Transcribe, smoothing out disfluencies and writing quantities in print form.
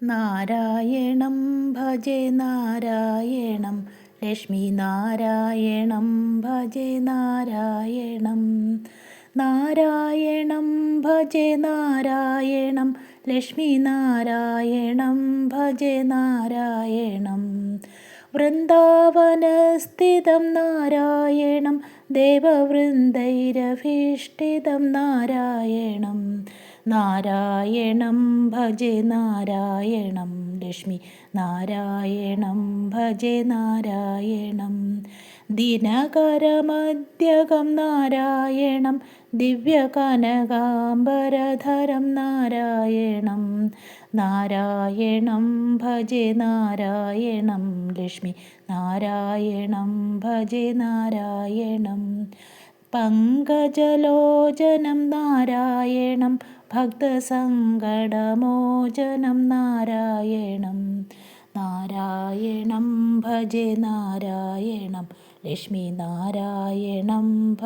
നാരായണം ഭജെ നാരായണം ലക്ഷ്മീനാരായണം ഭജെ നാരായണം. നാരായണം ഭജെ നാരായണം ലക്ഷ്മീനാരായണം ഭജെ നാരായണം. വൃന്ദാവനസ്ഥിതം നാരായണം ദേവവൃന്ദൈരഭീഷ്ടിതം നാരായണം. നാരായണം ഭജെ നാരായണം Lakshmi നാരായണം ഭജെ നാരായണം. ദിനകരമധ്യകം നാരായണം ദിവ്യകനകാംബരധരം നാരായണം. നാരായണം ഭജെ നാരായണം Lakshmi നാരായണം ഭജെ നാരായണം. പങ്കജലോചനം നാരായണം ഭക്തസങ്കടമോചനം നാരായണം. നാരായണം ഭജെ നാരായണം Lakshmi നാരായണം